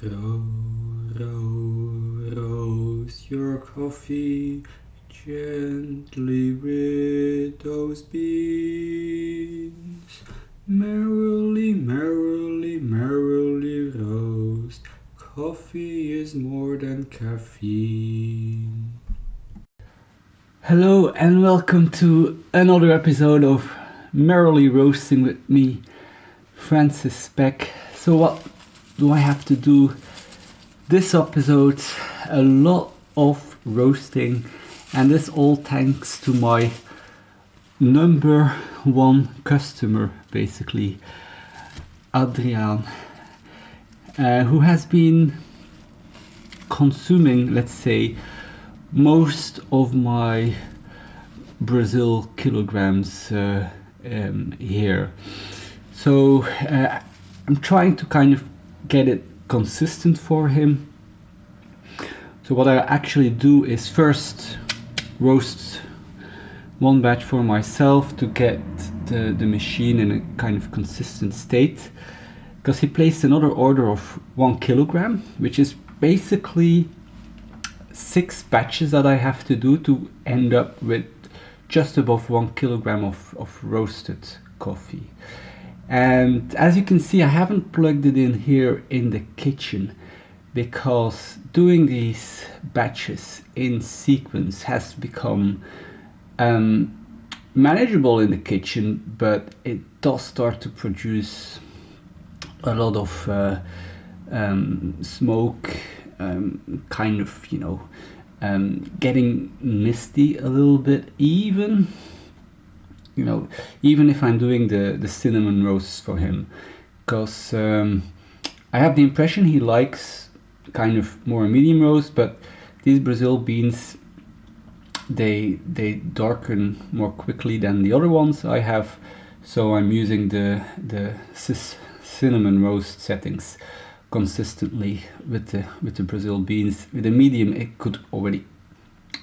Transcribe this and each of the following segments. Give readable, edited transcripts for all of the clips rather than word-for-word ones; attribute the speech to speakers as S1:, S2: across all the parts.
S1: Roast your coffee gently with those beans. Merrily, merrily, merrily roast. Coffee is more than caffeine. Hello and welcome to another episode of Merrily Roasting with me, Francis Peck. So what do I have to do this episode? A lot of roasting, and this all thanks to my number one customer, basically, Adriaan, who has been consuming, let's say, most of my Brazil kilograms here. So I'm trying to kind of get it consistent for him. So what I actually do is first roast one batch for myself to get the machine in a kind of consistent state, because he placed another order of 1 kilogram, which is basically 6 batches that I have to do to end up with just above 1 kilogram of roasted coffee. And as you can see, I haven't plugged it in here in the kitchen, because doing these batches in sequence has become manageable in the kitchen, but it does start to produce a lot of smoke, kind of, getting misty a little bit, even if I'm doing the cinnamon roasts for him, because I have the impression he likes kind of more medium roast, but these Brazil beans, they darken more quickly than the other ones I have, so I'm using the cinnamon roast settings consistently with the Brazil beans. With the medium, it could already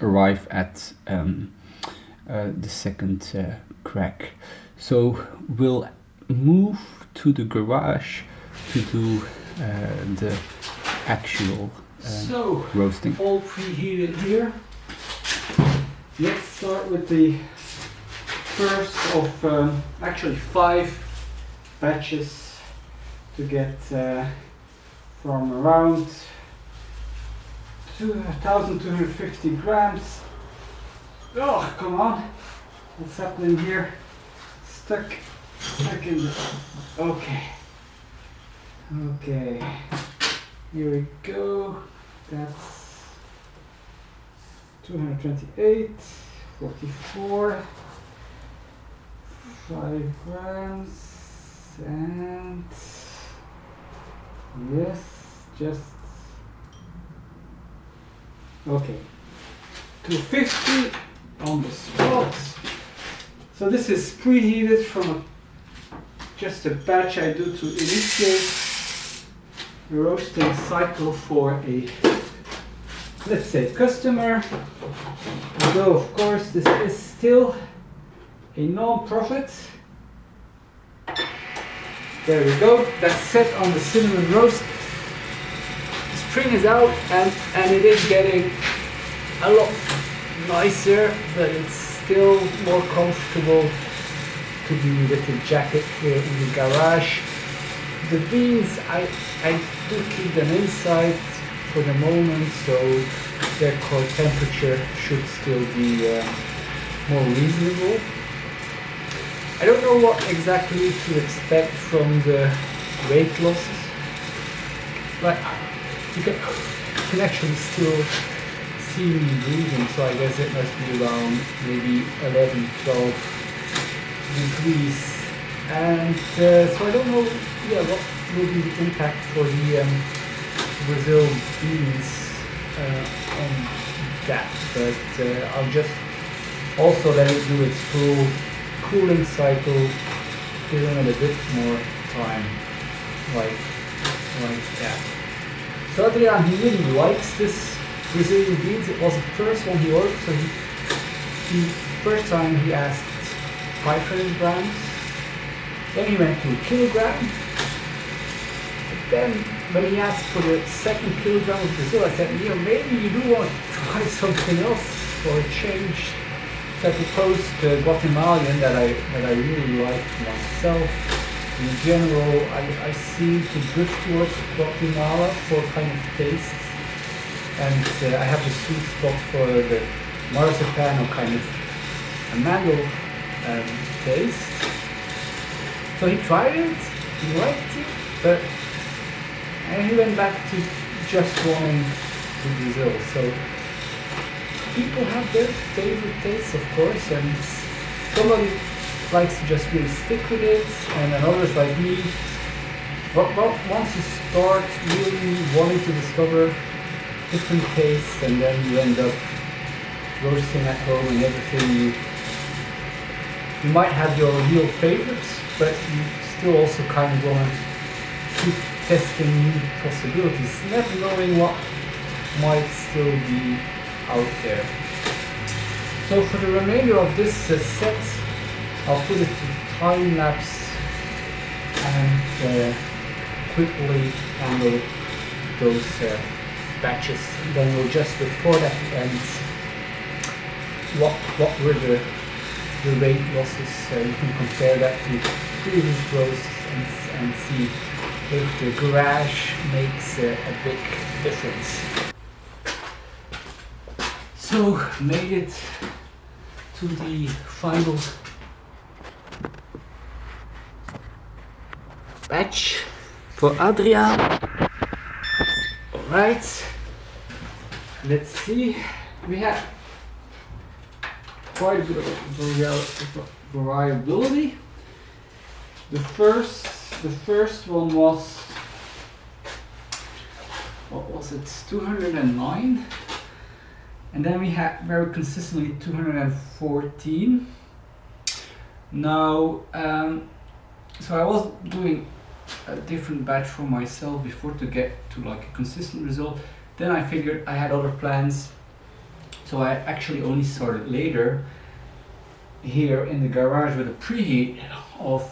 S1: arrive at the second crack. So we'll move to the garage to do the actual roasting. All preheated here. Let's start with the first of actually 5 batches to get from around 1,250 grams. Oh, come on! What's happening here? Stuck in the... Okay. Here we go. That's 228, 44, 5 grams, and yes, just okay. 250 on the spot. So this is preheated from just a batch I do to initiate the roasting cycle for a, let's say, customer. Although of course this is still a non-profit. There we go. That's set on the cinnamon roast. Spring is out and it is getting a lot nicer, but it's still more comfortable to be with the jacket here in the garage. The beans, I do keep them inside for the moment, so their core temperature should still be more reasonable. I don't know what exactly to expect from the weight losses, but you can actually still see me breathing, so I guess it must be around maybe 11, 12 degrees. And so I don't know what will be the impact for the Brazil beans on that, but I'll just also let it do its full cooling cycle, giving it a bit more time, like that. So Adriaan, he really likes this Brazilian beans. It was the first one he ordered, so he first time he asked 500 grams, then he went to a kilogram, but then when he asked for the second kilogram of Brazil, I said, maybe you do want to try something else for a change. So I proposed Guatemalan that I really like myself. In general, I seem to drift towards Guatemala for kind of taste, and I have the sweet spot for the marzipan or kind of a mango taste. So he tried it, he liked it, but and he went back to just wanting to Brazil. So people have their favorite tastes, of course, and somebody likes to just really stick with it, and then others like me, once you start really wanting to discover different tastes, and then you end up roasting at home and everything, you might have your real favorites, but you still also kind of want to keep testing new possibilities, never knowing what might still be out there. So for the remainder of this set, I'll put it to time lapse and quickly handle those batches. Then we'll just report at the end what were the rate losses. You can compare that to previous roasts and see if the garage makes a big difference. So made it to the final batch for Adrian. Alright, let's see. We have quite a bit of variability. The first one was, what was it, 209, and then we had very consistently 214. Now, so I was doing a different batch for myself before to get to like a consistent result. Then I figured I had other plans, so I actually only started later here in the garage with a preheat of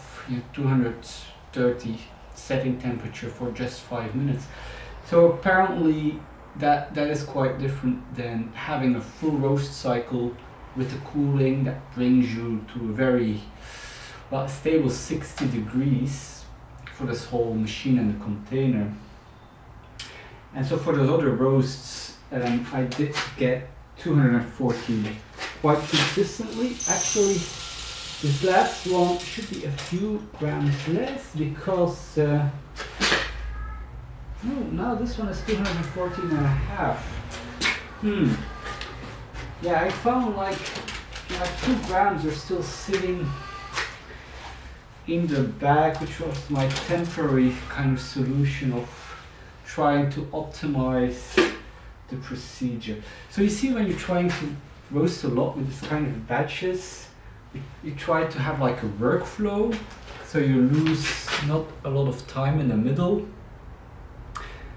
S1: 230 setting temperature for just 5 minutes. So apparently that is quite different than having a full roast cycle with the cooling that brings you to a very stable 60 degrees for this whole machine and the container. And so for those other roasts, I did get 214 quite consistently. Actually, this last one should be a few grams less because now this one is 214 and a half. Yeah, I found like 2 grams are still sitting in the bag, which was my temporary kind of solution of trying to optimize the procedure. So you see, when you're trying to roast a lot with this kind of batches, you try to have like a workflow, so you lose not a lot of time in the middle.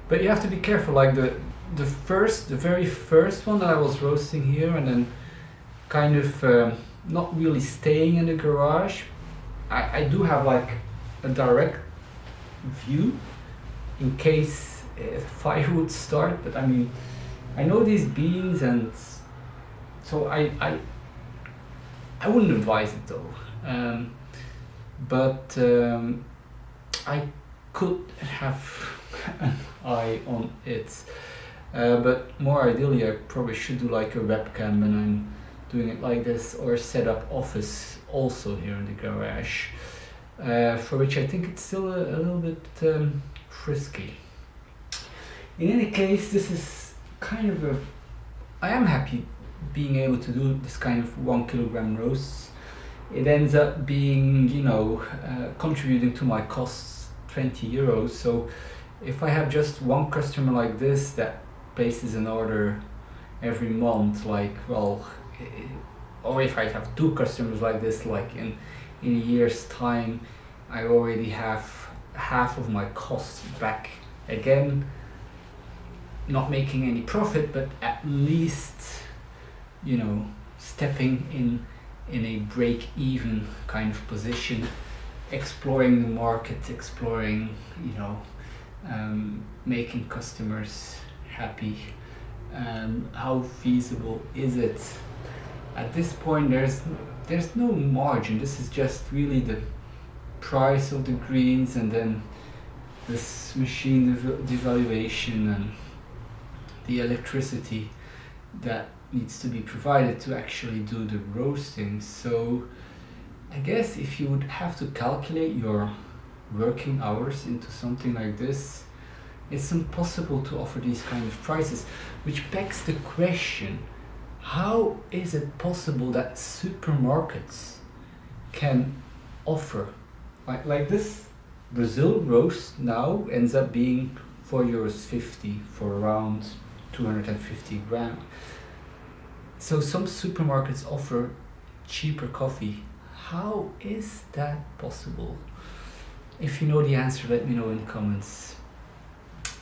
S1: But you have to be careful, like the very first one that I was roasting here, and then kind of not really staying in the garage. I do have like a direct view in case a fire would start, but I mean, I know these beans, and so I wouldn't advise it though. But I could have an eye on it. But more ideally, I probably should do like a webcam when I'm doing it like this, or set up office also here in the garage, for which I think it's still a little bit frisky. In any case, this is kind of I am happy being able to do this kind of 1 kilogram roasts. It ends up being, contributing to my costs 20 euros. So if I have just one customer like this that places an order every month, or if I have 2 customers like this, like in a year's time, I already have half of my costs back again. Not making any profit, but at least, stepping in a break-even kind of position, exploring the market, exploring, making customers happy? How feasible is it? At this point, there's no margin. This is just really the price of the greens, and then this machine devaluation and the electricity that needs to be provided to actually do the roasting. So I guess if you would have to calculate your working hours into something like this, it's impossible to offer these kind of prices, which begs the question, how is it possible that supermarkets can offer like this Brazil roast now ends up being €4.50 for around 250 gram. So some supermarkets offer cheaper coffee. How is that possible? If you know the answer, let me know in the comments.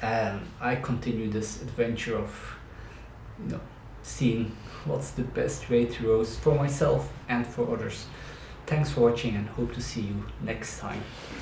S1: I continue this adventure of, seeing what's the best way to roast for myself and for others. Thanks for watching, and hope to see you next time.